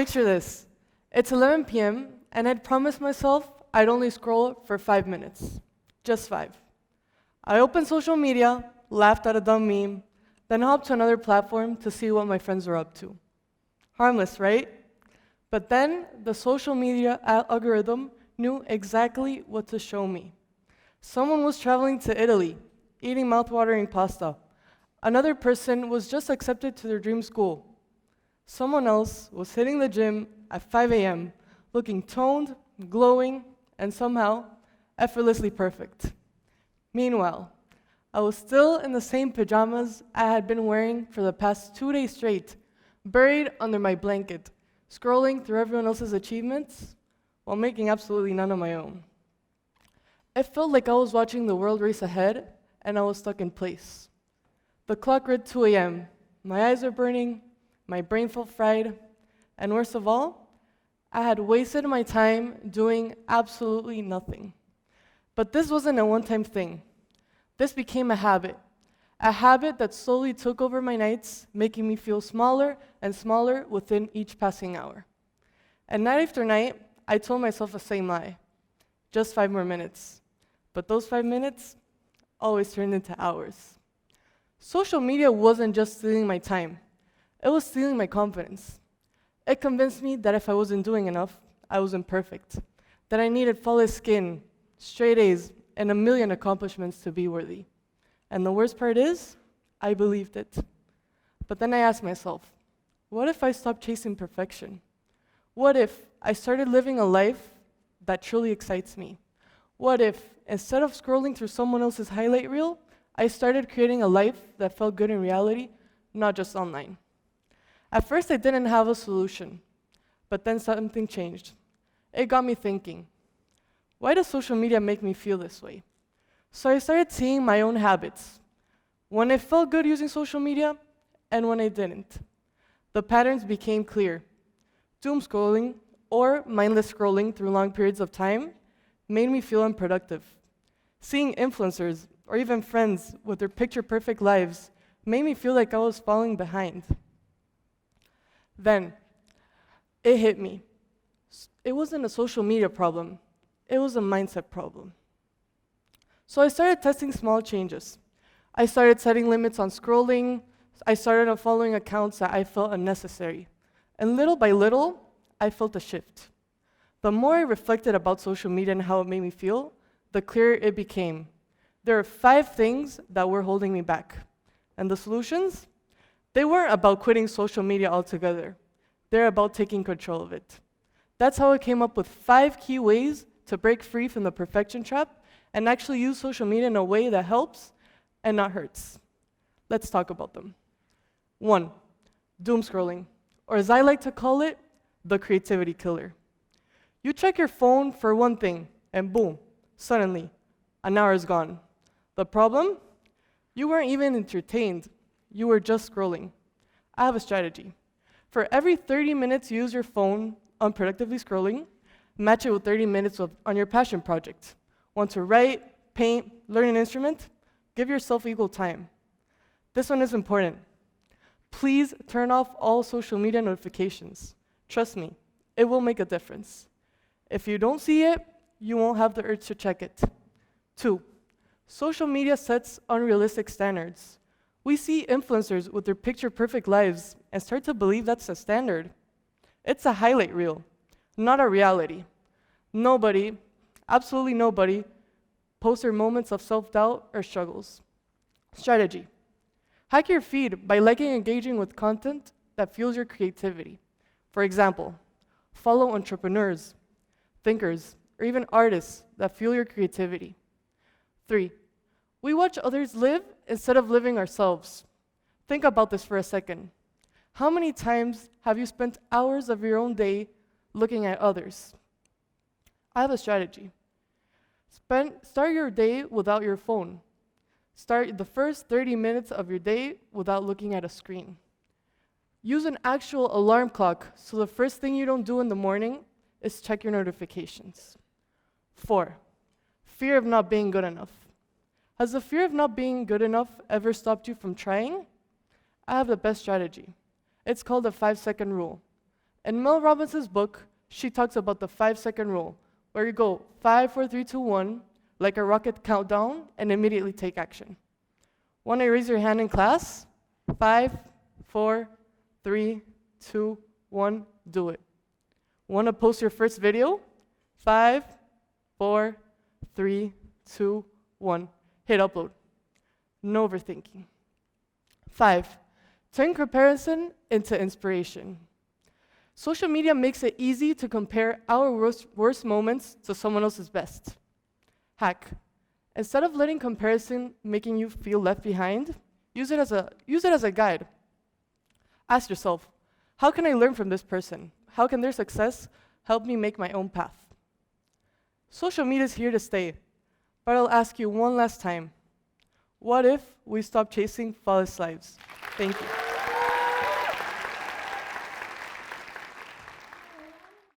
Picture this. It's 11 p.m., and I'd promised myself I'd only scroll for 5 minutes. Just 5. I opened social media, laughed at a dumb meme, then hopped to another platform to see what my friends were up to. Harmless, right? But then the social media algorithm knew exactly what to show me. Someone was traveling to Italy, eating mouth-watering pasta. Another person was just accepted to their dream school. Someone else was hitting the gym at 5 a.m., looking toned, glowing, and somehow effortlessly perfect. Meanwhile, I was still in the same pajamas I had been wearing for the past 2 days straight, buried under my blanket, scrolling through everyone else's achievements while making absolutely none of my own. It felt like I was watching the world race ahead, and I was stuck in place. The clock read 2 a.m. My eyes were burning, my brain felt fried, and worst of all, I had wasted my time doing absolutely nothing. But this wasn't a one-time thing. This became a habit that slowly took over my nights, making me feel smaller and smaller within each passing hour. And night after night, I told myself the same lie. Just 5 more minutes. But those 5 minutes always turned into hours. Social media wasn't just stealing my time. It was stealing my confidence. It convinced me that if I wasn't doing enough, I wasn't perfect. That I needed flawless skin, straight A's, and a million accomplishments to be worthy. And the worst part is, I believed it. But then I asked myself, what if I stopped chasing perfection? What if I started living a life that truly excites me? What if, instead of scrolling through someone else's highlight reel, I started creating a life that felt good in reality, not just online? At first, I didn't have a solution, but then something changed. It got me thinking, why does social media make me feel this way? So I started seeing my own habits, when I felt good using social media and when I didn't. The patterns became clear. Doom scrolling or mindless scrolling through long periods of time made me feel unproductive. Seeing influencers or even friends with their picture-perfect lives made me feel like I was falling behind. Then, it hit me. It wasn't a social media problem. It was a mindset problem. So I started testing small changes. I started setting limits on scrolling. I started unfollowing accounts that I felt unnecessary. And little by little, I felt a shift. The more I reflected about social media and how it made me feel, the clearer it became. There are 5 things that were holding me back. And the solutions? They weren't about quitting social media altogether. They're about taking control of it. That's how I came up with 5 key ways to break free from the perfection trap and actually use social media in a way that helps and not hurts. Let's talk about them. 1, doom scrolling, or as I like to call it, the creativity killer. You check your phone for one thing, and boom, suddenly, an hour is gone. The problem? You weren't even entertained. You were just scrolling. I have a strategy. For every 30 minutes you use your phone unproductively scrolling, match it with 30 minutes on your passion project. Want to write, paint, learn an instrument? Give yourself equal time. This one is important. Please turn off all social media notifications. Trust me, it will make a difference. If you don't see it, you won't have the urge to check it. 2, social media sets unrealistic standards. We see influencers with their picture-perfect lives and start to believe that's a standard. It's a highlight reel, not a reality. Nobody, absolutely nobody, posts their moments of self-doubt or struggles. Strategy. Hack your feed by liking and engaging with content that fuels your creativity. For example, follow entrepreneurs, thinkers, or even artists that fuel your creativity. 3, we watch others live instead of living ourselves. Think about this for a second. How many times have you spent hours of your own day looking at others? I have a strategy. Start your day without your phone. Start the first 30 minutes of your day without looking at a screen. Use an actual alarm clock so the first thing you don't do in the morning is check your notifications. 4, fear of not being good enough. Has the fear of not being good enough ever stopped you from trying? I have the best strategy. It's called the 5-second rule. In Mel Robinson's book, she talks about the 5-second rule, where you go 5, 4, 3, 2, 1, like a rocket countdown, and immediately take action. Want to raise your hand in class? 5, 4, 3, 2, 1, do it. Want to post your first video? 5, 4, 3, 2, 1, hit upload. No overthinking. 5, turn comparison into inspiration. Social media makes it easy to compare our worst moments to someone else's best. Hack. Instead of letting comparison making you feel left behind, use it as a guide. Ask yourself, how can I learn from this person? How can their success help me make my own path? Social media is here to stay, but I'll ask you one last time. What if we stop chasing flawless lives? Thank you.